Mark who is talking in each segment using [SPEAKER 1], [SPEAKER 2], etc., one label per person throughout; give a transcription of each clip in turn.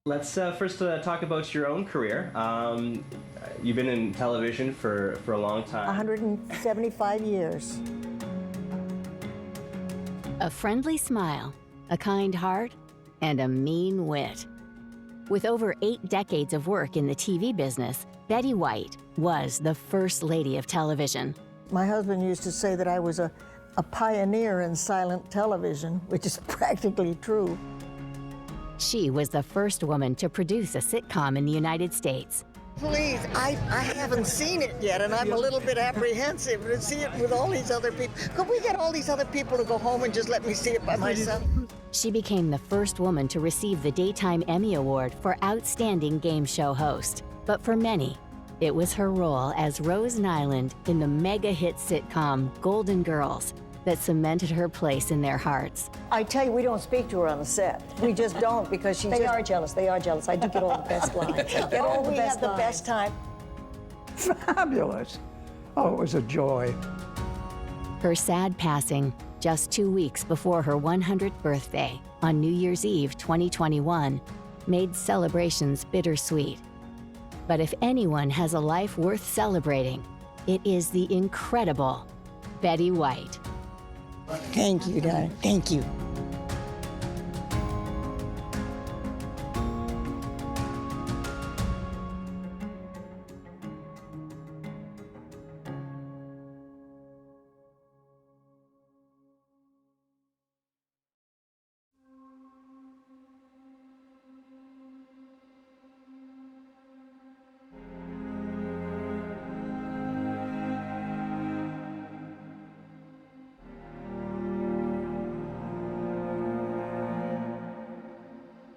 [SPEAKER 1] Let's first talk about your own career. You've been in television for a long time.
[SPEAKER 2] 175 years.
[SPEAKER 3] A friendly smile, a kind heart, and a mean wit. With over 8 decades of work in the TV business, Betty White was the first lady of television.
[SPEAKER 2] My husband used to say that I was a pioneer in silent television, which is practically true.
[SPEAKER 3] She was the first woman to produce a sitcom in the United States.
[SPEAKER 2] Please, I haven't seen it yet, and I'm a little bit apprehensive to see it with all these other people. Could we get all these other people to go home and just let me see it by myself?
[SPEAKER 3] She became the first woman to receive the Daytime Emmy Award for Outstanding Game Show Host. But for many, it was her role as Rose Nyland in the mega-hit sitcom Golden Girls that cemented her place in their hearts.
[SPEAKER 2] I tell you, we don't speak to her on the set. We just don't, because she
[SPEAKER 4] They are jealous. They are jealous. I do get all the best lines. Get all the
[SPEAKER 2] we
[SPEAKER 4] best
[SPEAKER 2] have the
[SPEAKER 4] lines.
[SPEAKER 2] best time.
[SPEAKER 5] Fabulous. Oh, it was a joy.
[SPEAKER 3] Her sad passing, just 2 weeks before her 100th birthday, on New Year's Eve 2021, made celebrations bittersweet. But if anyone has a life worth celebrating, it is the incredible Betty White.
[SPEAKER 2] Thank you, darling. Thank you.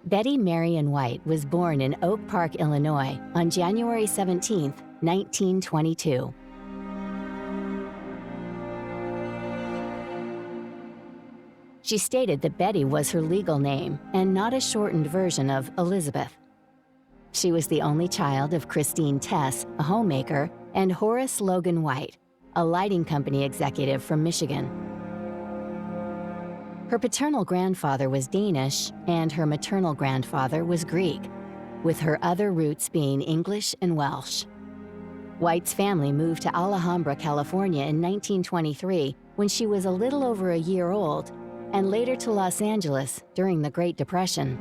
[SPEAKER 3] Betty Marion White was born in Oak Park, Illinois, on January 17, 1922. She stated that Betty was her legal name and not a shortened version of Elizabeth. She was the only child of Kristin Tess, a homemaker, and Horace Logan White, a lighting company executive from Michigan. Her paternal grandfather was Danish, and her maternal grandfather was Greek, with her other roots being English and Welsh. White's family moved to Alhambra, California in 1923 when she was a little over a year old, and later to Los Angeles during the Great Depression.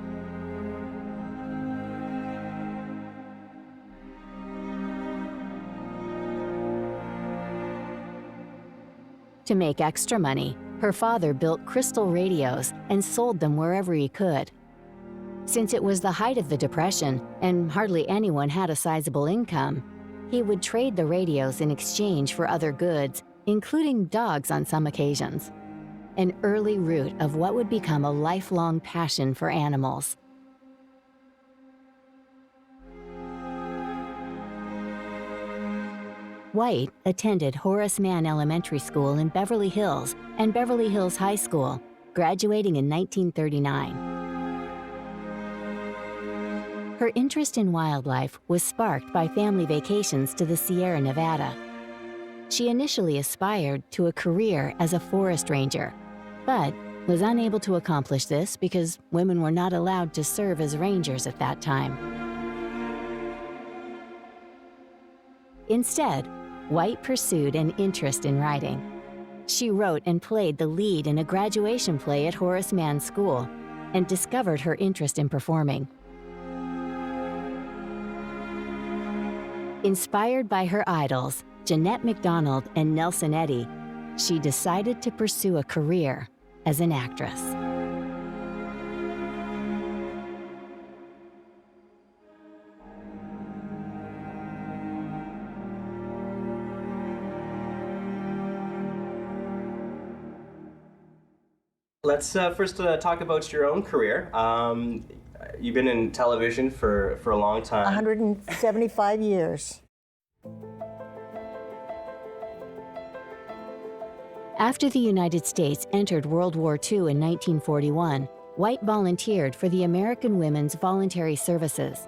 [SPEAKER 3] To make extra money, her father built crystal radios and sold them wherever he could. Since it was the height of the Depression and hardly anyone had a sizable income, he would trade the radios in exchange for other goods, including dogs on some occasions. An early root of what would become a lifelong passion for animals. White attended Horace Mann Elementary School in Beverly Hills and Beverly Hills High School, graduating in 1939. Her interest in wildlife was sparked by family vacations to the Sierra Nevada. She initially aspired to a career as a forest ranger, but was unable to accomplish this because women were not allowed to serve as rangers at that time. Instead, White pursued an interest in writing. She wrote and played the lead in a graduation play at Horace Mann School and discovered her interest in performing. Inspired by her idols, Jeanette MacDonald and Nelson Eddy, she decided to pursue a career as an actress.
[SPEAKER 1] Let's first talk about your own career. You've been in television for a long time.
[SPEAKER 2] 175 years.
[SPEAKER 3] After the United States entered World War II in 1941, White volunteered for the American Women's Voluntary Services.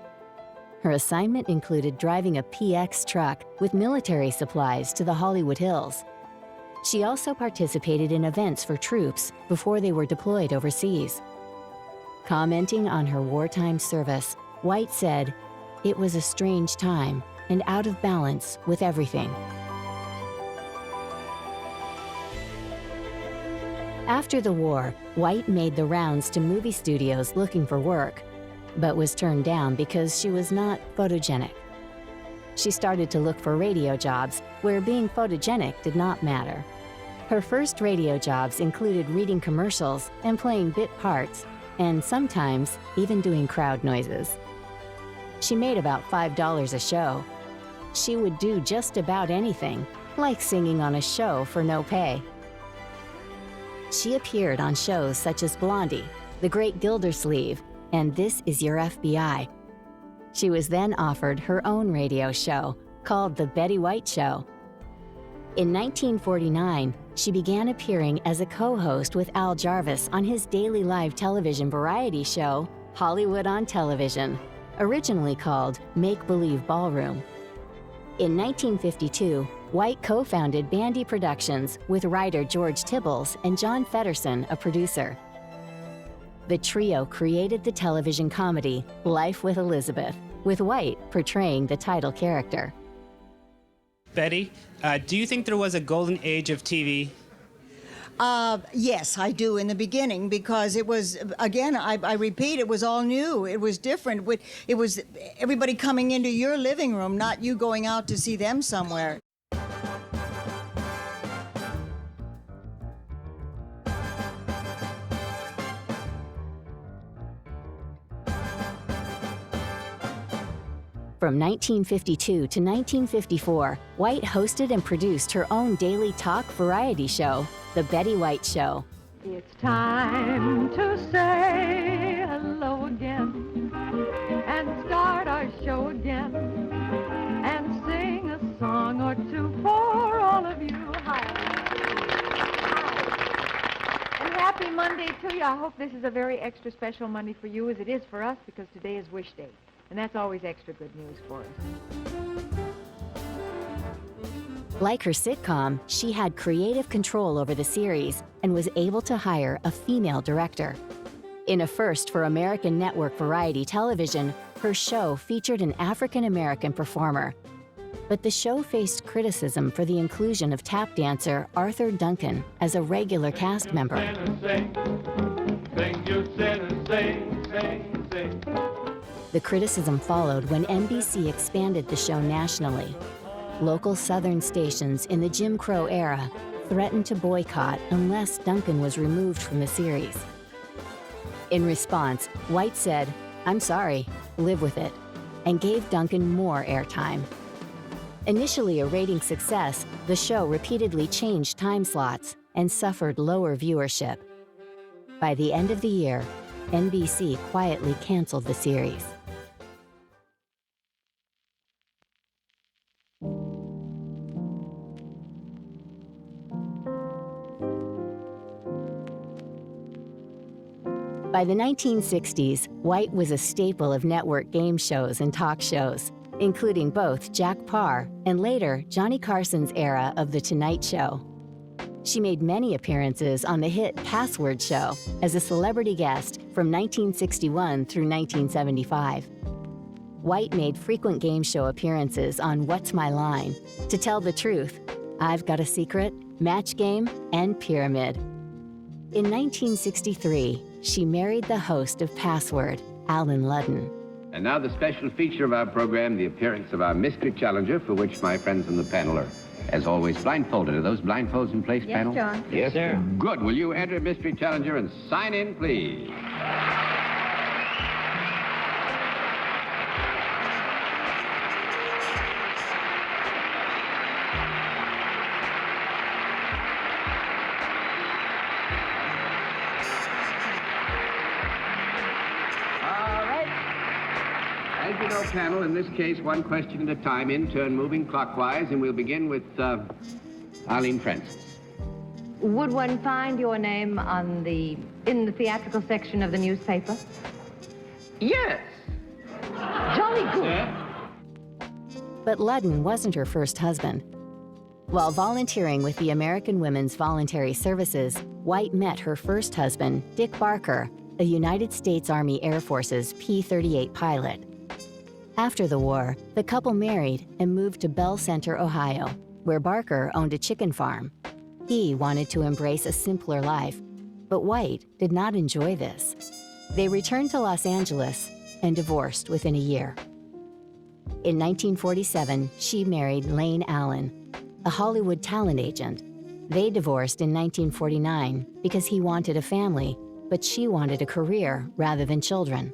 [SPEAKER 3] Her assignment included driving a PX truck with military supplies to the Hollywood Hills. She also participated in events for troops before they were deployed overseas. Commenting on her wartime service, White said, "It was a strange time and out of balance with everything." After the war, White made the rounds to movie studios looking for work, but was turned down because she was not photogenic. She started to look for radio jobs where being photogenic did not matter. Her first radio jobs included reading commercials and playing bit parts, and sometimes even doing crowd noises. She made about $5 a show. She would do just about anything, like singing on a show for no pay. She appeared on shows such as Blondie, The Great Gildersleeve, and This Is Your FBI. She was then offered her own radio show called The Betty White Show. In 1949, she began appearing as a co-host with Al Jarvis on his daily live television variety show, Hollywood on Television, originally called Make Believe Ballroom. In 1952, White co-founded Bandy Productions with writer George Tibbles and John Fedderson, a producer. The trio created the television comedy Life with Elizabeth, with White portraying the title character.
[SPEAKER 6] Betty, do you think there was a golden age of TV?
[SPEAKER 4] Yes, I do in the beginning, because it was, again, I repeat, it was all new. It was different. It was everybody coming into your living room, not you going out to see them somewhere.
[SPEAKER 3] From 1952 to 1954, White hosted and produced her own daily talk variety show, The Betty White Show.
[SPEAKER 7] It's time to say hello again and start our show again and sing a song or two for all of you. Hi. And happy Monday to you. I hope this is a very extra special Monday for you, as it is for us, because today is Wish Day. And that's always extra good news for us.
[SPEAKER 3] Like her sitcom, she had creative control over the series and was able to hire a female director. In a first for American network variety television, her show featured an African-American performer. But the show faced criticism for the inclusion of tap dancer Arthur Duncan as a regular cast member. The criticism followed when NBC expanded the show nationally. Local Southern stations in the Jim Crow era threatened to boycott unless Duncan was removed from the series. In response, White said, "I'm sorry, live with it," and gave Duncan more airtime. Initially a rating success, the show repeatedly changed time slots and suffered lower viewership. By the end of the year, NBC quietly canceled the series. By the 1960s, White was a staple of network game shows and talk shows, including both Jack Paar and later Johnny Carson's era of The Tonight Show. She made many appearances on the hit Password Show as a celebrity guest from 1961 through 1975. White made frequent game show appearances on What's My Line, To Tell the Truth, I've Got a Secret, Match Game, and Pyramid. In 1963, she married the host of Password, Alan Ludden.
[SPEAKER 8] And now the special feature of our program, the appearance of our mystery challenger, for which my friends on the panel are, as always, blindfolded. Are those blindfolds in place, panel?
[SPEAKER 7] Yes, John.
[SPEAKER 8] Yes, sir. Good. Will you enter mystery challenger and sign in, please? As you know, panel, in this case, one question at a time, in turn, moving clockwise, and we'll begin with Arlene Francis.
[SPEAKER 9] Would one find your name in the theatrical section of the newspaper?
[SPEAKER 8] Yes.
[SPEAKER 9] Jolly good.
[SPEAKER 3] But Ludden wasn't her first husband. While volunteering with the American Women's Voluntary Services, White met her first husband, Dick Barker, a United States Army Air Force's P-38 pilot. After the war, the couple married and moved to Bell Center, Ohio, where Barker owned a chicken farm. He wanted to embrace a simpler life, but White did not enjoy this. They returned to Los Angeles and divorced within a year. In 1947, she married Lane Allen, a Hollywood talent agent. They divorced in 1949 because he wanted a family, but she wanted a career rather than children.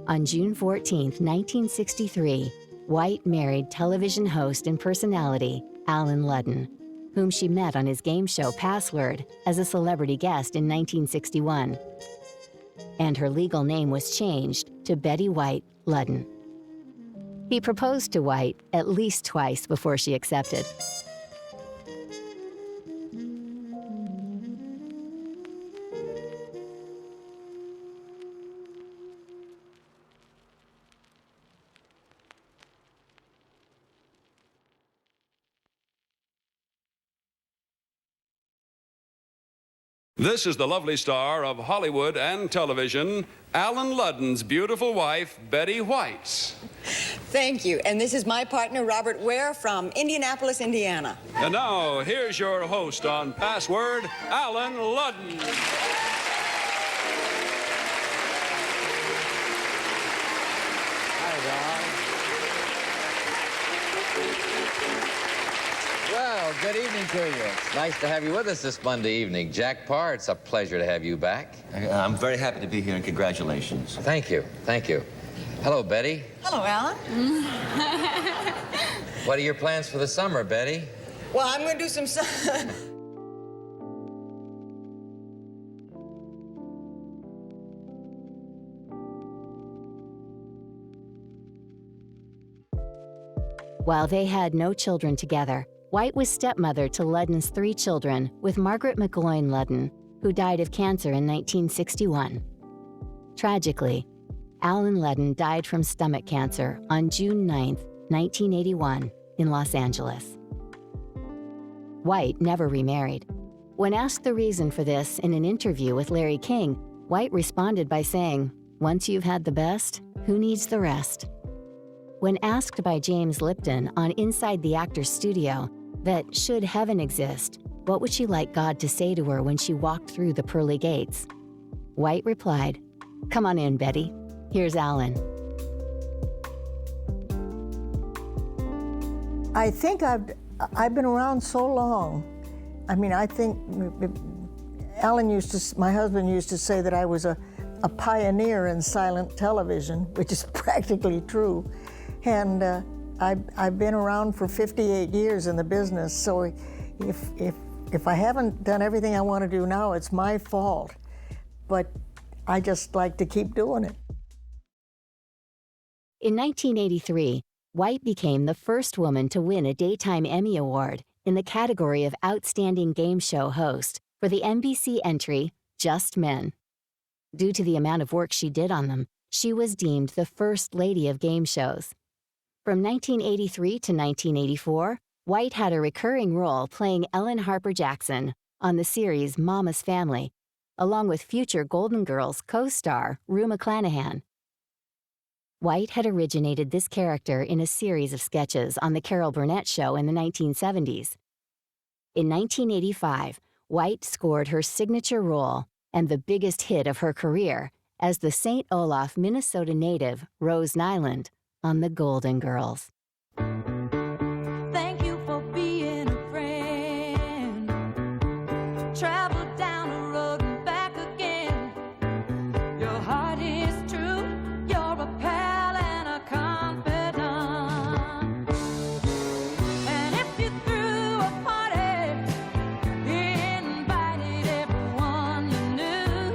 [SPEAKER 3] On June 14, 1963, White married television host and personality Alan Ludden, whom she met on his game show Password as a celebrity guest in 1961. And her legal name was changed to Betty White Ludden. He proposed to White at least twice before she accepted.
[SPEAKER 10] This is the lovely star of Hollywood and television, Alan Ludden's beautiful wife, Betty White.
[SPEAKER 2] Thank you. And this is my partner, Robert Ware from Indianapolis, Indiana.
[SPEAKER 10] And now, here's your host on Password, Alan Ludden.
[SPEAKER 11] Well, good evening to you. It's nice to have you with us this Monday evening. Jack Parr, it's a pleasure to have you back.
[SPEAKER 12] I'm very happy to be here, and congratulations.
[SPEAKER 11] Thank you. Thank you. Hello, Betty.
[SPEAKER 2] Hello, Alan.
[SPEAKER 11] What are your plans for the summer, Betty?
[SPEAKER 2] Well, I'm going to do some...
[SPEAKER 3] While they had no children together, White was stepmother to Ludden's 3 children with Margaret McGloin Ludden, who died of cancer in 1961. Tragically, Alan Ludden died from stomach cancer on June 9, 1981, in Los Angeles. White never remarried. When asked the reason for this in an interview with Larry King, White responded by saying, "Once you've had the best, who needs the rest?" When asked by James Lipton on Inside the Actor's Studio that should heaven exist, what would she like God to say to her when she walked through the pearly gates? White replied, "Come on in, Betty. Here's Alan."
[SPEAKER 2] I think I've been around so long. I mean, I think my husband used to say that I was a pioneer in silent television, which is practically true. And I've been around for 58 years in the business, so if I haven't done everything I want to do now, it's my fault. But I just like to keep doing it.
[SPEAKER 3] In 1983, White became the first woman to win a Daytime Emmy Award in the category of Outstanding Game Show Host for the NBC entry Just Men. Due to the amount of work she did on them, she was deemed the First Lady of game shows. From 1983 to 1984, White had a recurring role playing Ellen Harper Jackson on the series Mama's Family, along with future Golden Girls co-star Rue McClanahan. White had originated this character in a series of sketches on The Carol Burnett Show in the 1970s. In 1985, White scored her signature role and the biggest hit of her career as the St. Olaf, Minnesota native Rose Nyland on The Golden Girls.
[SPEAKER 7] Thank you for being a friend. Travel down the road and back again. Your heart is true. You're a pal and a confidant. And if you threw a party, you invited everyone you knew.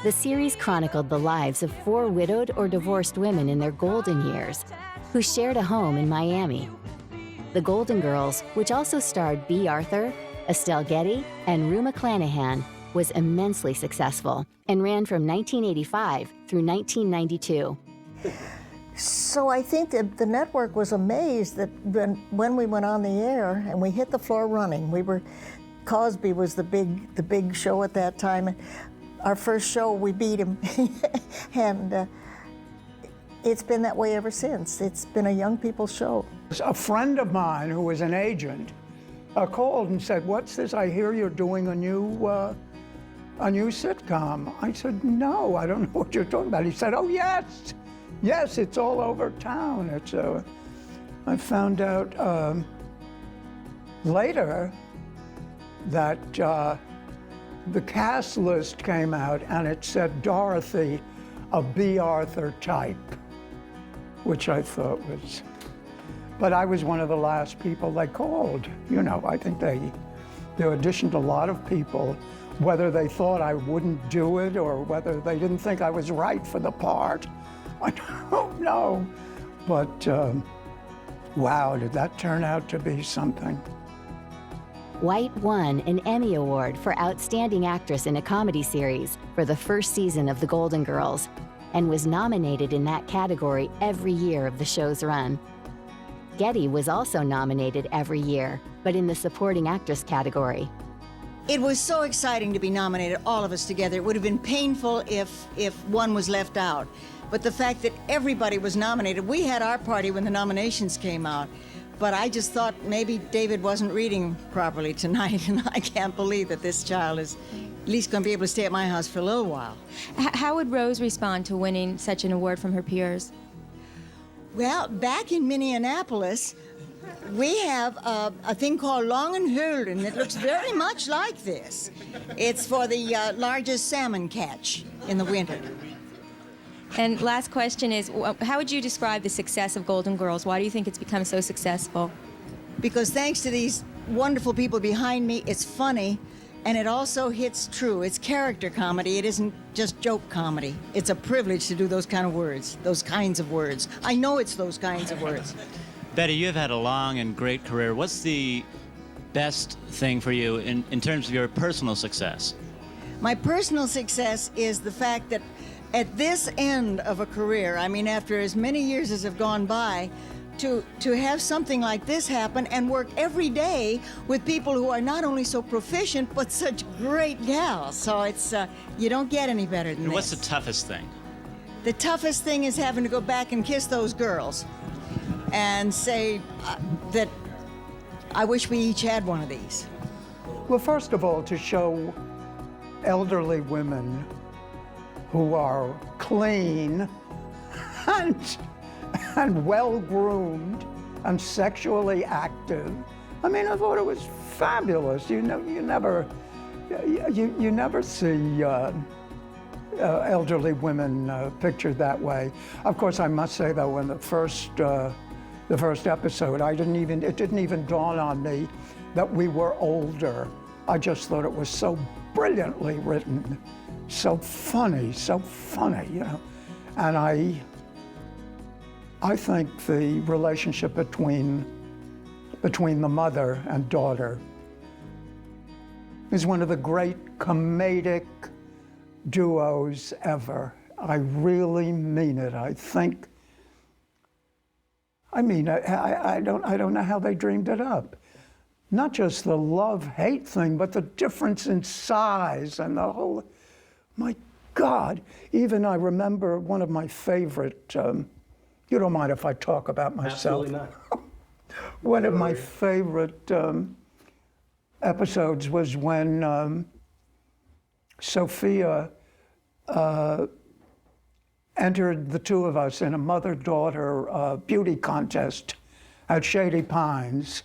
[SPEAKER 3] The series chronicled the lives of 4 widowed or divorced women in their golden years who shared a home in Miami. The Golden Girls, which also starred B. Arthur, Estelle Getty, and Rue McClanahan, was immensely successful and ran from 1985 through 1992.
[SPEAKER 2] So I think that the network was amazed that when we went on the air and we hit the floor running, Cosby was the big show at that time. Our first show, we beat him. And it's been that way ever since. It's been a young people's show.
[SPEAKER 5] A friend of mine who was an agent called and said, "What's this? I hear you're doing a new sitcom." I said, "No, I don't know what you're talking about." He said, "Oh, yes. Yes, it's all over town." I found out later that the cast list came out and it said Dorothy, a B. Arthur type, which I thought was, but I was one of the last people they called. You know, I think they auditioned a lot of people, whether they thought I wouldn't do it or whether they didn't think I was right for the part. I don't know, but wow, did that turn out to be something.
[SPEAKER 3] White won an Emmy Award for Outstanding Actress in a Comedy Series for the first season of The Golden Girls, and was nominated in that category every year of the show's run. Getty was also nominated every year, but in the Supporting Actress category.
[SPEAKER 4] It was so exciting to be nominated, all of us together. It would have been painful if one was left out. But the fact that everybody was nominated, we had our party when the nominations came out. But I just thought maybe David wasn't reading properly tonight, and I can't believe that this child is at least going to be able to stay at my house for a little while.
[SPEAKER 13] How would Rose respond to winning such an award from her peers?
[SPEAKER 4] Well, back in Minneapolis, we have a thing called Long and Holden that looks very much like this. It's for the largest salmon catch in the winter.
[SPEAKER 13] And last question is, how would you describe the success of Golden Girls? Why do you think it's become so successful?
[SPEAKER 4] Because thanks to these wonderful people behind me, it's funny, and it also hits true. It's character comedy. It isn't just joke comedy. It's a privilege to do those kinds of words. I know it's those kinds of words.
[SPEAKER 14] Betty, you have had a long and great career. What's the best thing for you in terms of your personal success?
[SPEAKER 4] My personal success is the fact that at this end of a career, I mean, after as many years as have gone by, to have something like this happen and work every day with people who are not only so proficient, but such great gals. So it's, you don't get any better than
[SPEAKER 14] And
[SPEAKER 4] this.
[SPEAKER 14] what's the toughest thing?
[SPEAKER 4] The toughest thing is having to go back and kiss those girls and say that I wish we each had one of these.
[SPEAKER 5] Well, first of all, to show elderly women who are clean and well-groomed and sexually active. I mean, I thought it was fabulous. You know, you never see elderly women pictured that way. Of course, I must say though, in the first episode, it didn't even dawn on me that we were older. I just thought it was so brilliantly written. So funny, you know. And I think the relationship between the mother and daughter is one of the great comedic duos ever. I really mean it. I don't know how they dreamed it up. Not just the love-hate thing, but the difference in size and the whole. My God, even I remember one of my favorite, you don't mind if I talk about myself?
[SPEAKER 1] Absolutely not.
[SPEAKER 5] One of my favorite episodes was when Sophia entered the two of us in a mother-daughter beauty contest at Shady Pines.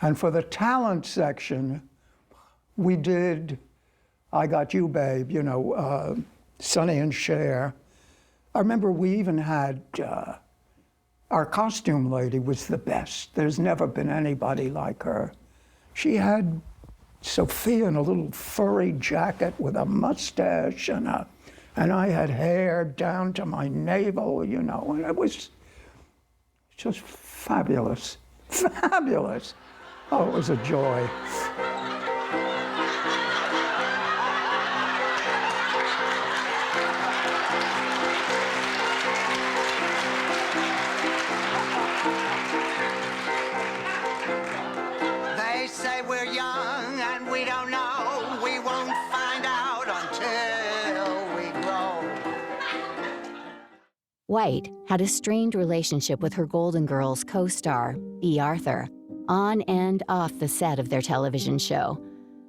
[SPEAKER 5] And for the talent section, we did I Got You, Babe, you know, Sonny and Cher. I remember we even had, our costume lady was the best. There's never been anybody like her. She had Sophia in a little furry jacket with a mustache and I had hair down to my navel, you know, and it was just fabulous, fabulous. Oh, it was a joy.
[SPEAKER 15] They say we're young and we don't know. We won't find out until
[SPEAKER 3] White had a strained relationship with her Golden Girls co-star, B. Arthur, on and off the set of their television show,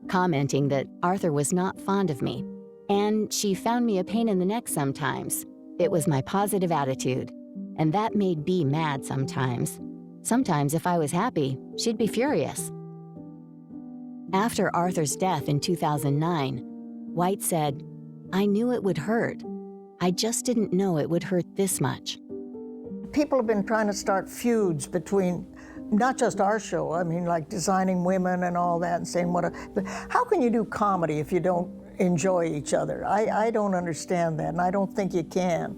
[SPEAKER 3] commenting that Arthur was not fond of me, and she found me a pain in the neck sometimes. It was my positive attitude, and that made B mad sometimes. Sometimes if I was happy, she'd be furious. After Arthur's death in 2009, White said, "I knew it would hurt. I just didn't know it would hurt this much."
[SPEAKER 2] People have been trying to start feuds between not just our show, I mean like Designing Women and all that, and saying but how can you do comedy if you don't enjoy each other? I don't understand that, and I don't think you can.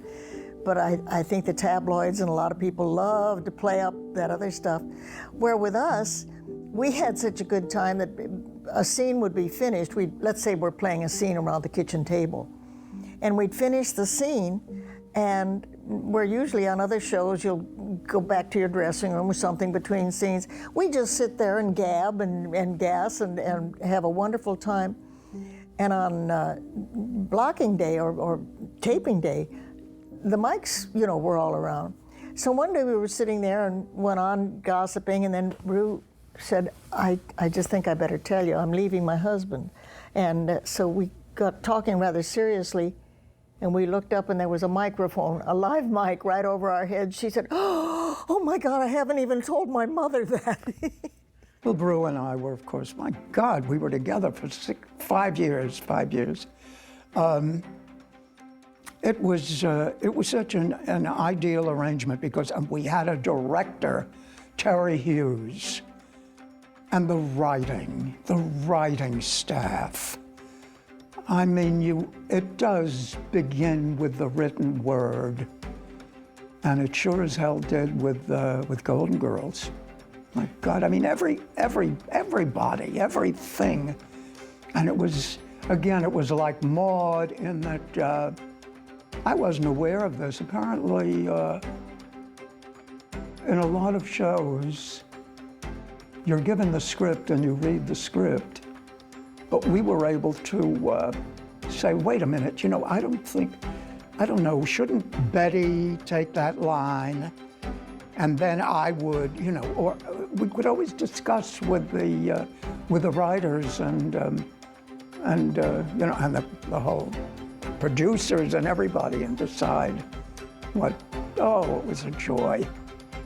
[SPEAKER 2] But I think the tabloids and a lot of people love to play up that other stuff. Where with us, we had such a good time that a scene would be finished. Let's say we're playing a scene around the kitchen table, and we'd finish the scene, and where usually on other shows you'll go back to your dressing room or something between scenes. We just sit there and gab and gas and have a wonderful time. And on blocking day or taping day, the mics, were all around. So one day we were sitting there and went on gossiping, and then Rue said, I just think I better tell you, I'm leaving my husband. And so we got talking rather seriously, and we looked up and there was a microphone, a live mic right over our heads. She said, oh my God, I haven't even told my mother that.
[SPEAKER 5] Well, Rue and I were, of course, my God, we were together for 5 years. It was such an ideal arrangement because we had a director, Terry Hughes, and the writing staff. I mean, it does begin with the written word, and it sure as hell did with Golden Girls. My God, I mean, everybody, everything, and it was like Maude in that. I wasn't aware of this. Apparently, in a lot of shows, you're given the script and you read the script. But we were able to say, wait a minute, I don't know, shouldn't Betty take that line? And then I would, or we would always discuss with the writers and the whole producers and everybody, and decide it was a joy.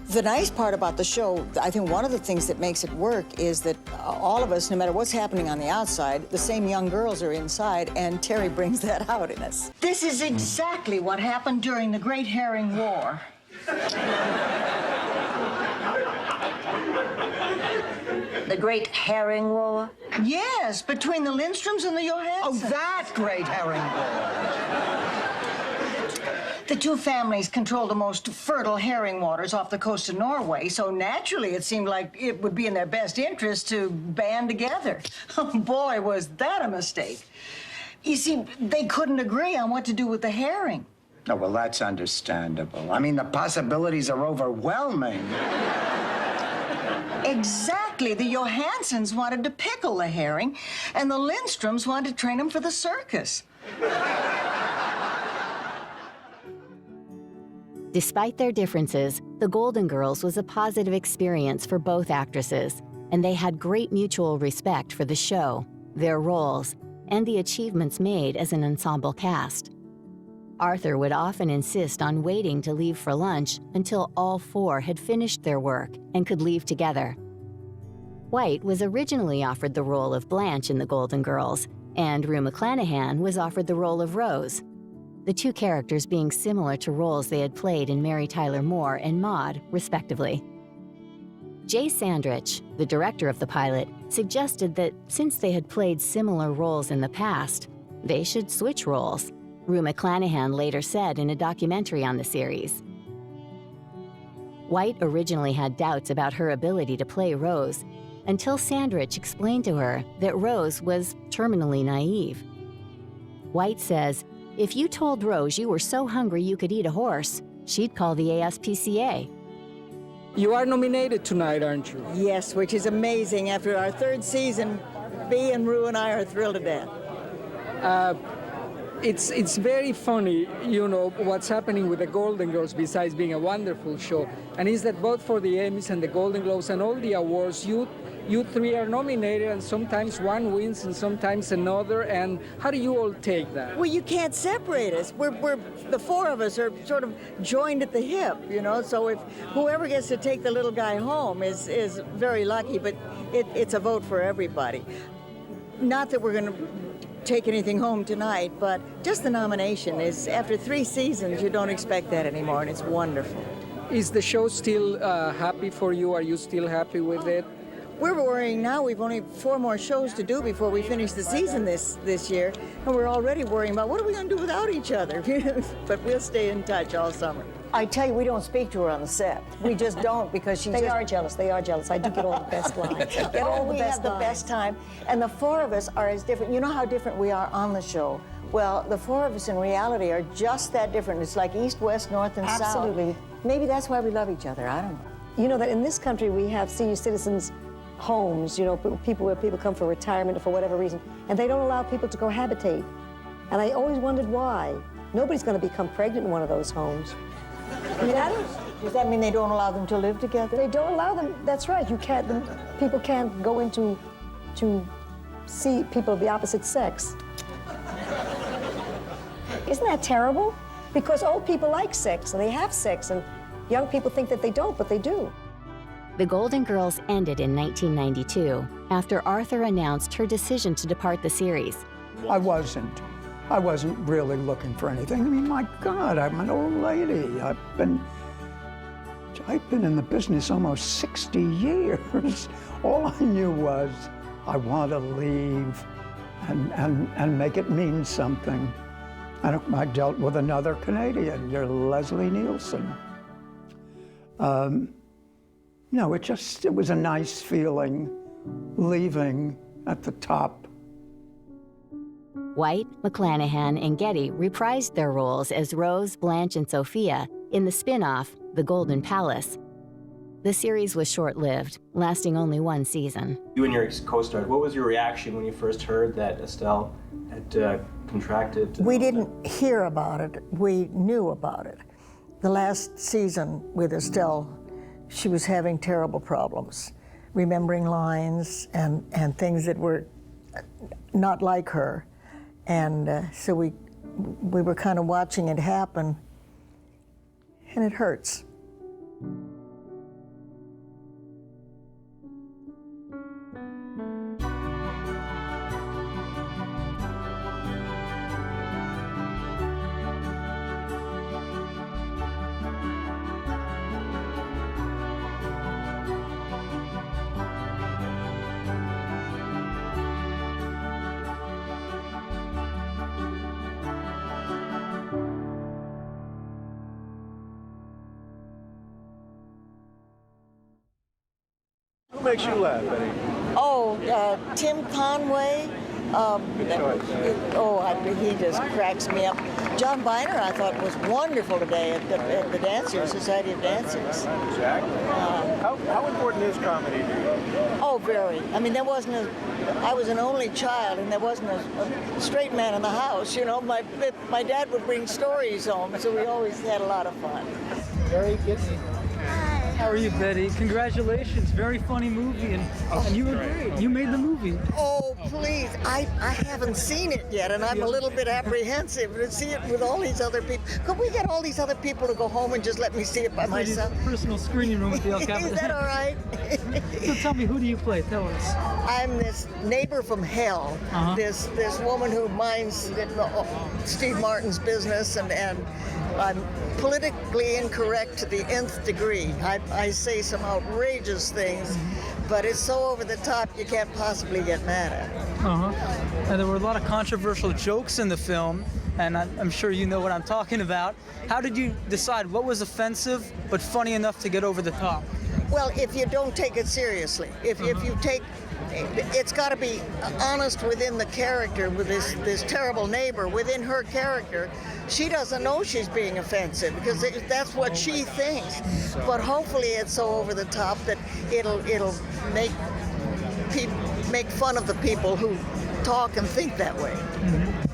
[SPEAKER 4] The nice part about the show, I think one of the things that makes it work is that all of us, no matter what's happening on the outside, the same young girls are inside, and Terry brings that out in us. This is exactly what happened during the Great Herring War.
[SPEAKER 15] The Great Herring War?
[SPEAKER 4] Yes, between the Lindstroms and the Johanssons.
[SPEAKER 15] Oh, that Great Herring War.
[SPEAKER 4] The two families control the most fertile herring waters off the coast of Norway, so naturally it seemed like it would be in their best interest to band together. Oh, boy, was that a mistake. You see, they couldn't agree on what to do with the herring.
[SPEAKER 16] Oh, well, that's understandable. I mean, the possibilities are overwhelming.
[SPEAKER 4] Exactly. The Johanssons wanted to pickle the herring, and the Lindstroms wanted to train him for the circus.
[SPEAKER 3] Despite their differences, The Golden Girls was a positive experience for both actresses, and they had great mutual respect for the show, their roles, and the achievements made as an ensemble cast. Arthur would often insist on waiting to leave for lunch until all four had finished their work and could leave together. White was originally offered the role of Blanche in The Golden Girls, and Rue McClanahan was offered the role of Rose, the two characters being similar to roles they had played in Mary Tyler Moore and Maude, respectively. Jay Sandrich, the director of the pilot, suggested that since they had played similar roles in the past, they should switch roles, Rue McClanahan later said in a documentary on the series. White originally had doubts about her ability to play Rose, until Sandrich explained to her that Rose was terminally naive. White says, if you told Rose you were so hungry you could eat a horse, she'd call the ASPCA.
[SPEAKER 17] You are nominated tonight, aren't you?
[SPEAKER 4] Yes, which is amazing. After our third season, Bea and Rue and I are thrilled to death.
[SPEAKER 17] it's very funny, you know, what's happening with the Golden Girls besides being a wonderful show. And is that both for the Emmys and the Golden Globes and all the awards, you three are nominated, and sometimes one wins and sometimes another. And how do you all take that?
[SPEAKER 2] Well, you can't separate us. We're the four of us are sort of joined at the hip, you know. So if whoever gets to take the little guy home is very lucky, but it's a vote for everybody. Not that we're going to take anything home tonight, but just the nomination is, after 3 seasons, you don't expect that anymore, and it's wonderful.
[SPEAKER 17] Is the show still happy for you? Are you still happy with it?
[SPEAKER 2] We're worrying now. We've only 4 more shows to do before we finish the season this year, and we're already worrying about what are we going to do without each other. But we'll stay in touch all summer.
[SPEAKER 18] I tell you, we don't speak to her on the set. We just don't, because
[SPEAKER 2] They are jealous. They are jealous. I do get all the best lines. We have the best time, and the 4 of us are as different. You know how different we are on the show? Well, the 4 of us in reality are just that different. It's like east, west, north, and south.
[SPEAKER 18] Absolutely.
[SPEAKER 2] Maybe that's why we love each other. I don't know.
[SPEAKER 18] You know that in this country we have senior citizens' homes, you know, people where people come for retirement or for whatever reason, and they don't allow people to cohabitate. And I always wondered why. Nobody's going to become pregnant in one of those homes.
[SPEAKER 2] Does that mean they don't allow them to live together?
[SPEAKER 18] They don't allow them. That's right. People can't go into to see people of the opposite sex. Isn't that terrible? Because old people like sex, and they have sex, and young people think that they don't, but they do.
[SPEAKER 3] The Golden Girls ended in 1992 after Arthur announced her decision to depart the series.
[SPEAKER 5] I wasn't really looking for anything. I mean, my God, I'm an old lady. I've been in the business almost 60 years. All I knew was I want to leave and make it mean something. And I dealt with another Canadian, your Leslie Nielsen. No, it was a nice feeling leaving at the top.
[SPEAKER 3] White, McClanahan, and Getty reprised their roles as Rose, Blanche, and Sophia in the spin-off, The Golden Palace. The series was short-lived, lasting only 1 season.
[SPEAKER 1] You and your co-stars, what was your reaction when you first heard that Estelle had contracted?
[SPEAKER 2] We didn't hear about it. We knew about it. The last season with Estelle, she was having terrible problems, remembering lines and things that were not like her. And so we were kind of watching it happen, and it hurts.
[SPEAKER 19] Who makes you laugh, Betty?
[SPEAKER 2] Oh, Tim Conway.
[SPEAKER 19] Good choice.
[SPEAKER 2] He just cracks me up. John Biner, I thought, was wonderful today at the Dancers, Society of Dancers.
[SPEAKER 19] Exactly. How important is comedy to you?
[SPEAKER 2] Oh, very. I mean, I was an only child, and there wasn't a straight man in the house. You know, my dad would bring stories home, so we always had a lot of fun.
[SPEAKER 19] Very good.
[SPEAKER 20] How are you, Betty? Congratulations. Very funny movie, and you were great. You made the movie.
[SPEAKER 2] Oh, please. I haven't seen it yet, and I'm a little bit apprehensive to see it with all these other people. Could we get all these other people to go home and just let me see it by myself?
[SPEAKER 20] Personal screening room at the El Capitan.
[SPEAKER 2] Is that all right?
[SPEAKER 20] So tell me, who do you play? Tell us.
[SPEAKER 2] I'm this neighbor from hell. This woman who minds Steve Martin's business, and I'm politically incorrect to the nth degree. I say some outrageous things, but it's so over the top you can't possibly get mad at it.
[SPEAKER 20] And there were a lot of controversial jokes in the film, and I'm sure you know what I'm talking about. How did you decide what was offensive but funny enough to get over the top?
[SPEAKER 2] Well, if you don't take it seriously, if you take, it's got to be honest within the character, with this terrible neighbor, within her character. She doesn't know she's being offensive because that's what she thinks. But hopefully it's so over the top that it'll make fun of the people who talk and think that way.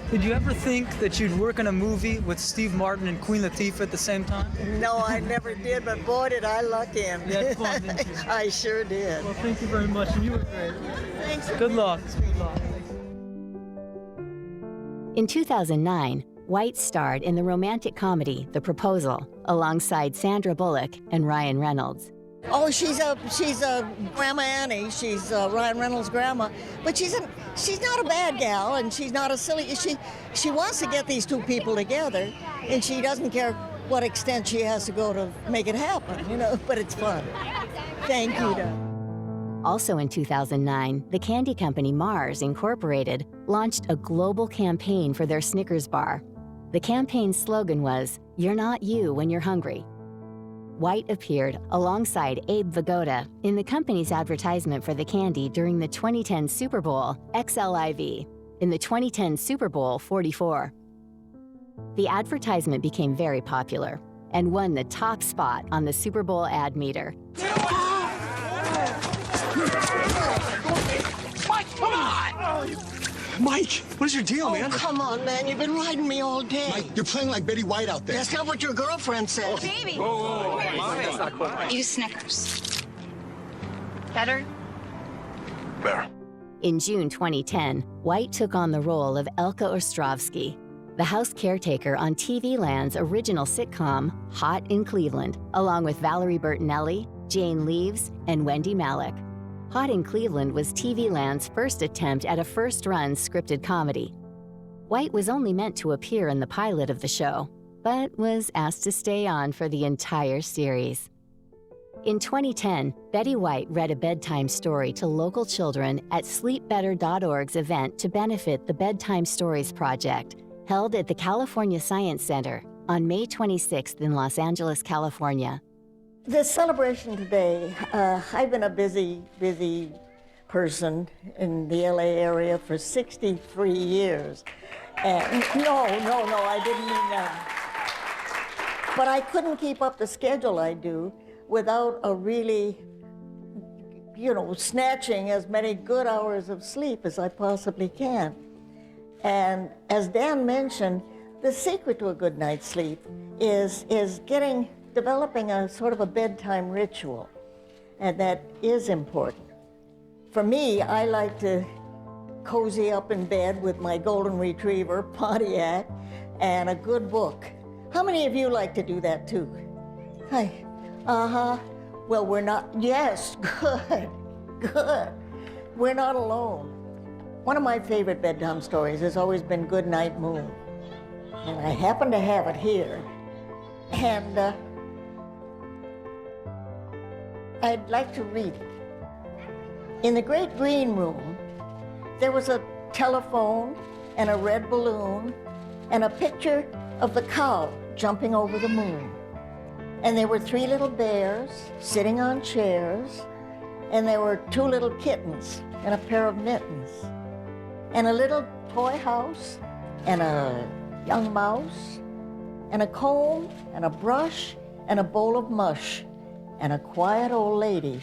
[SPEAKER 20] Did you ever think that you'd work in a movie with Steve Martin and Queen Latifah at the same time?
[SPEAKER 2] No, I never did, but boy, did I luck in.
[SPEAKER 20] You had fun, didn't you?
[SPEAKER 2] I sure did.
[SPEAKER 20] Well, thank you very much, and you were great.
[SPEAKER 2] Thanks.
[SPEAKER 20] Good luck.
[SPEAKER 3] In 2009, White starred in the romantic comedy The Proposal alongside Sandra Bullock and Ryan Reynolds.
[SPEAKER 2] Oh, she's a Grandma Annie. She's Ryan Reynolds' grandma, but she's not a bad gal, and she's not a silly. She wants to get these two people together, and she doesn't care what extent she has to go to make it happen, you know. But it's fun. Thank you, Doug.
[SPEAKER 3] Also in 2009, the candy company Mars Incorporated launched a global campaign for their Snickers bar. The campaign's slogan was, "You're not you when you're hungry." White appeared alongside Abe Vigoda in the company's advertisement for the candy during the 2010 Super Bowl XLIV in the 2010 Super Bowl 44. The advertisement became very popular and won the top spot on the Super Bowl ad meter.
[SPEAKER 15] Mike, come on!
[SPEAKER 21] Mike, what is your deal, man?
[SPEAKER 2] Come on, man. You've been riding me all day.
[SPEAKER 21] Mike, you're playing like Betty White out there.
[SPEAKER 2] That's not what your girlfriend said.
[SPEAKER 15] Baby!
[SPEAKER 21] Whoa. That's not quite right.
[SPEAKER 15] Use Snickers. Better?
[SPEAKER 21] Better.
[SPEAKER 3] In June 2010, White took on the role of Elka Ostrovsky, the house caretaker on TV Land's original sitcom, Hot in Cleveland, along with Valerie Bertinelli, Jane Leaves, and Wendy Malick. Hot in Cleveland was TV Land's first attempt at a first-run scripted comedy. White was only meant to appear in the pilot of the show, but was asked to stay on for the entire series. In 2010, Betty White read a bedtime story to local children at sleepbetter.org's event to benefit the Bedtime Stories Project, held at the California Science Center on May 26th in Los Angeles, California.
[SPEAKER 2] This celebration today, I've been a busy person in the LA area for 63 years. And no, I didn't mean that. But I couldn't keep up the schedule I do without a really, snatching as many good hours of sleep as I possibly can. And as Dan mentioned, the secret to a good night's sleep is developing a sort of a bedtime ritual, and that is important. For me, I like to cozy up in bed with my golden retriever, Pontiac, and a good book. How many of you like to do that too? Hi. Well, we're not, yes, good. We're not alone. One of my favorite bedtime stories has always been Goodnight Moon, and I happen to have it here. And I'd like to read it. In the great green room, there was a telephone and a red balloon and a picture of the cow jumping over the moon. And there were 3 little bears sitting on chairs, and there were 2 little kittens and a pair of mittens, and a little toy house, and a young mouse, and a comb, and a brush, and a bowl of mush, and a quiet old lady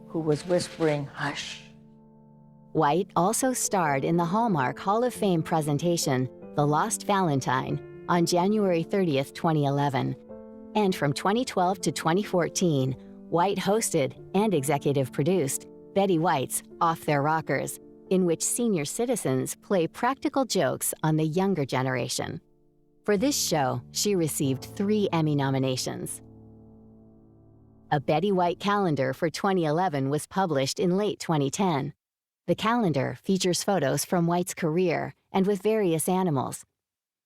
[SPEAKER 2] who was whispering, "Hush."
[SPEAKER 3] White also starred in the Hallmark Hall of Fame presentation, The Lost Valentine, on January 30th, 2011. And from 2012 to 2014, White hosted and executive produced Betty White's Off Their Rockers, in which senior citizens play practical jokes on the younger generation. For this show, she received 3 Emmy nominations. A Betty White calendar for 2011 was published in late 2010. The calendar features photos from White's career and with various animals.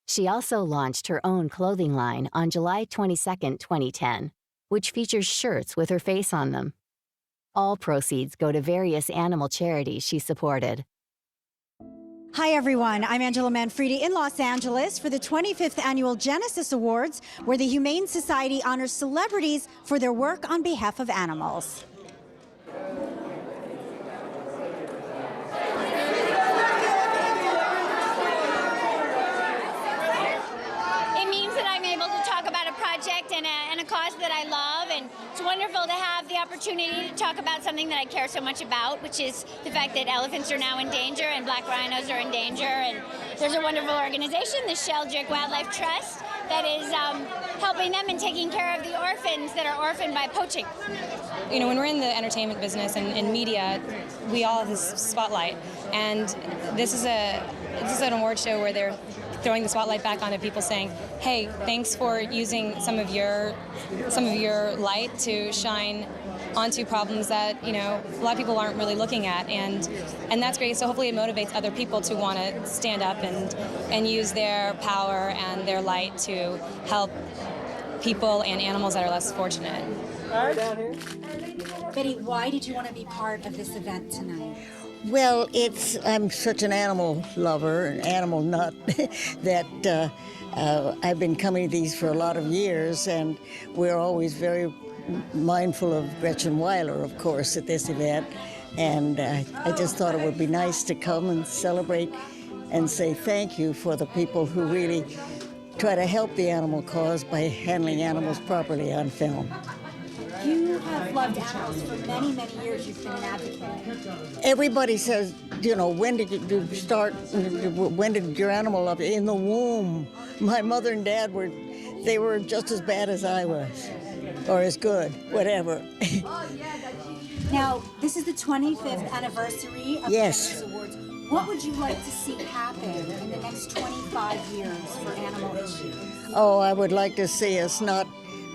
[SPEAKER 3] She also launched her own clothing line on July 22, 2010, which features shirts with her face on them. All proceeds go to various animal charities she supported.
[SPEAKER 22] Hi, everyone. I'm Angela Manfredi in Los Angeles for the 25th Annual Genesis Awards, where the Humane Society honors celebrities for their work on behalf of animals.
[SPEAKER 23] It means that I'm able to talk about a project and a cause that I love, and it's wonderful to have the
[SPEAKER 6] opportunity to talk about something that I care so much about, which is the fact that elephants are now in danger and black rhinos are in danger. And there's a wonderful organization, the Sheldrick Wildlife Trust, that is helping them and taking care of the orphans that are orphaned by poaching.
[SPEAKER 13] You know, when we're in the entertainment business and media, we all have this spotlight, and this is an award show where they're throwing the spotlight back onto people, saying, "Hey, thanks for using some of your light to shine onto problems that, you know, a lot of people aren't really looking at," and that's great. So hopefully it motivates other people to want to stand up and use their power and their light to help people and animals that are less fortunate.
[SPEAKER 22] Down here. Betty, why did you want to be part of this event tonight?
[SPEAKER 2] Well, I'm such an animal lover, an animal nut, that I've been coming to these for a lot of years, and we're always very mindful of Gretchen Weiler, of course, at this event. And I just thought it would be nice to come and celebrate and say thank you for the people who really try to help the animal cause by handling animals properly on film.
[SPEAKER 22] You have loved animals for many, many years. You've been an advocate.
[SPEAKER 2] Everybody says, you know, when did you start, when did your animal love you? In the womb. My mother and dad they were just as bad as I was, or as good, whatever.
[SPEAKER 22] Now, this is the 25th anniversary of the
[SPEAKER 2] Yes.
[SPEAKER 22] Genesis Awards. What would you like to see happen in the next 25 years for animal issues?
[SPEAKER 2] Oh, I would like to see us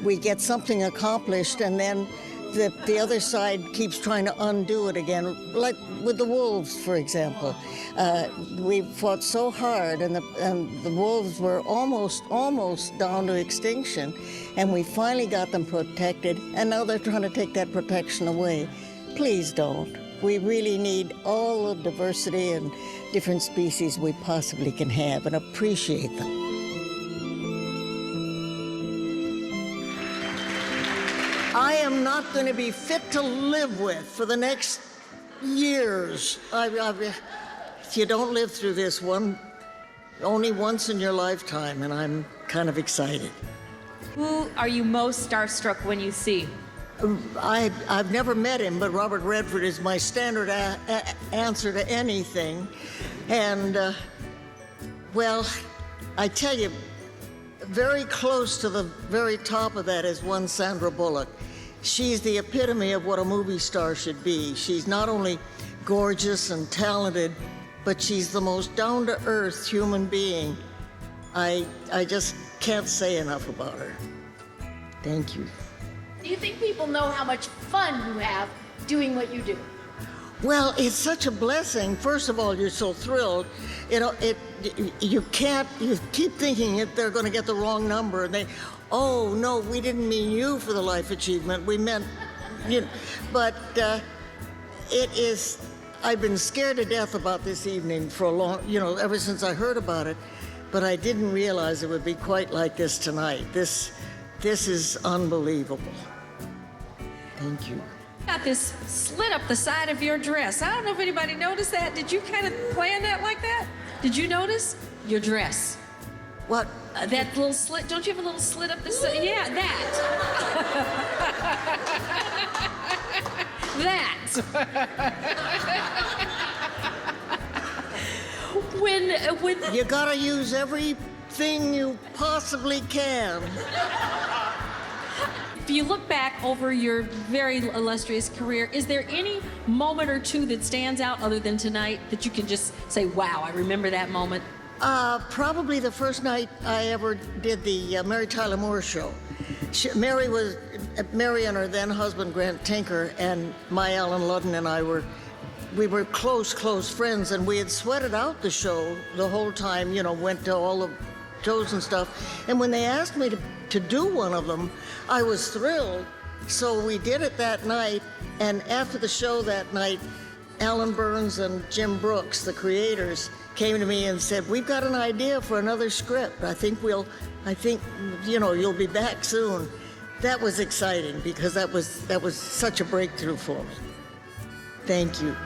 [SPEAKER 2] we get something accomplished and then the other side keeps trying to undo it again, like with the wolves, for example. We fought so hard and the wolves were almost down to extinction, and we finally got them protected, and now they're trying to take that protection away. Please don't. We really need all the diversity and different species we possibly can have and appreciate them. I am not going to be fit to live with for the next years. If you don't live through this one, only once in your lifetime, and I'm kind of excited.
[SPEAKER 8] Who are you most starstruck when you see?
[SPEAKER 2] I've never met him, but Robert Redford is my standard answer to anything. And, well, I tell you, very close to the very top of that is one Sandra Bullock. She's the epitome of what a movie star should be. She's not only gorgeous and talented, but she's the most down-to-earth human being. I just can't say enough about her. Thank you.
[SPEAKER 15] Do you think people know how much fun you have doing what you do?
[SPEAKER 2] Well, it's such a blessing. First of all, you're so thrilled. You know, you keep thinking they're going to get the wrong number, and oh no, we didn't mean you for the life achievement. We meant you. But I've been scared to death about this evening for a long, ever since I heard about it. But I didn't realize it would be quite like this tonight. This is unbelievable. Thank you.
[SPEAKER 8] Got this slit up the side of your dress. I don't know if anybody noticed that. Did you kind of plan that like that? Did you notice your dress?
[SPEAKER 2] What?
[SPEAKER 8] That little slit. Don't you have a little slit up the side? Yeah, that. When
[SPEAKER 2] you gotta use everything you possibly can.
[SPEAKER 8] If you look back over your very illustrious career, is there any moment or two that stands out other than tonight that you can just say, wow, I remember that moment?
[SPEAKER 2] Probably the first night I ever did the Mary Tyler Moore show. Mary and her then husband, Grant Tinker, and my Alan Ludden and I were close friends, and we had sweated out the show the whole time, went to all the shows and stuff. And when they asked me to do one of them, I was thrilled. So we did it that night, and after the show that night, Alan Burns and Jim Brooks, the creators, came to me and said, "We've got an idea for another script. I think you'll be back soon." That was exciting because that was such a breakthrough for me. Thank you.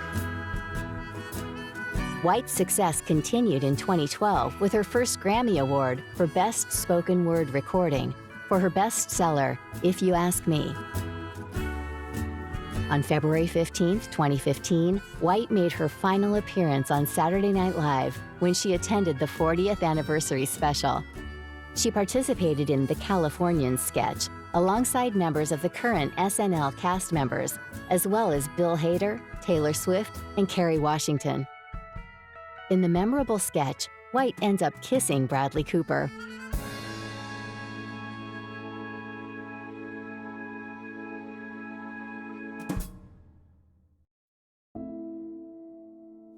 [SPEAKER 3] White's success continued in 2012 with her first Grammy Award for Best Spoken Word Recording for her bestseller, If You Ask Me. On February 15, 2015, White made her final appearance on Saturday Night Live when she attended the 40th anniversary special. She participated in the Californians sketch alongside members of the current SNL cast members, as well as Bill Hader, Taylor Swift, and Kerry Washington. In the memorable sketch, White ends up kissing Bradley Cooper.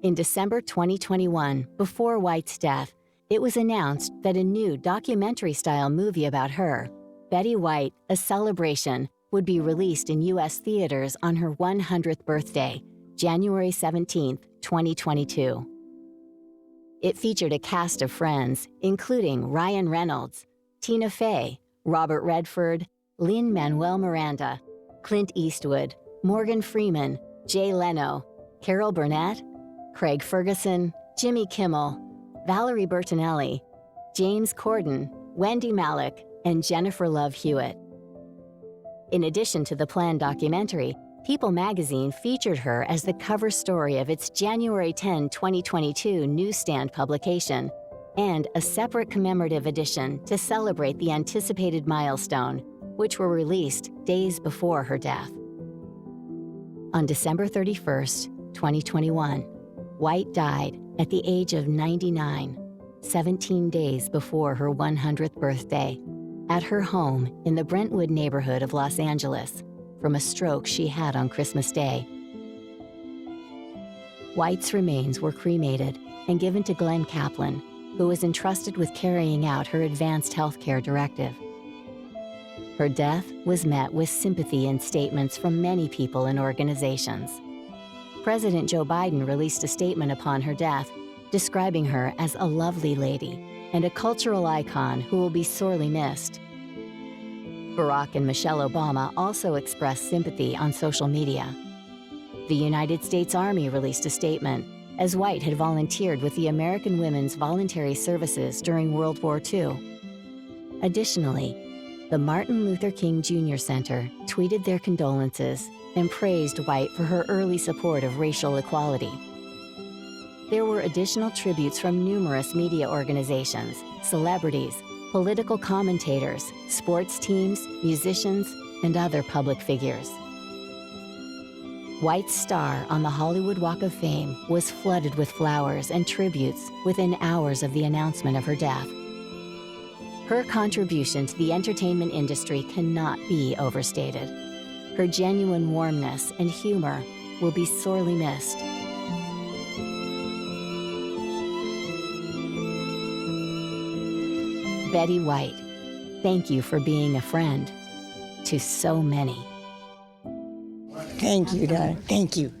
[SPEAKER 3] In December 2021, before White's death, it was announced that a new documentary-style movie about her, Betty White: A Celebration, would be released in U.S. theaters on her 100th birthday, January 17, 2022. It featured a cast of friends, including Ryan Reynolds, Tina Fey, Robert Redford, Lin-Manuel Miranda, Clint Eastwood, Morgan Freeman, Jay Leno, Carol Burnett, Craig Ferguson, Jimmy Kimmel, Valerie Bertinelli, James Corden, Wendy Malick, and Jennifer Love Hewitt. In addition to the planned documentary, People magazine featured her as the cover story of its January 10, 2022 newsstand publication, and a separate commemorative edition to celebrate the anticipated milestone, which were released days before her death. On December 31st, 2021, White died at the age of 99, 17 days before her 100th birthday, at her home in the Brentwood neighborhood of Los Angeles, from a stroke she had on Christmas Day. White's remains were cremated and given to Glenn Kaplan, who was entrusted with carrying out her advanced healthcare directive. Her death was met with sympathy and statements from many people and organizations. President Joe Biden released a statement upon her death, describing her as a lovely lady and a cultural icon who will be sorely missed. Barack and Michelle Obama also expressed sympathy on social media. The United States Army released a statement, as White had volunteered with the American Women's Voluntary Services during World War II. Additionally, the Martin Luther King Jr. Center tweeted their condolences and praised White for her early support of racial equality. There were additional tributes from numerous media organizations, celebrities, political commentators, sports teams, musicians, and other public figures. White's star on the Hollywood Walk of Fame was flooded with flowers and tributes within hours of the announcement of her death. Her contribution to the entertainment industry cannot be overstated. Her genuine warmness and humor will be sorely missed. Betty White, thank you for being a friend to so many.
[SPEAKER 2] Thank you, darling. Thank you.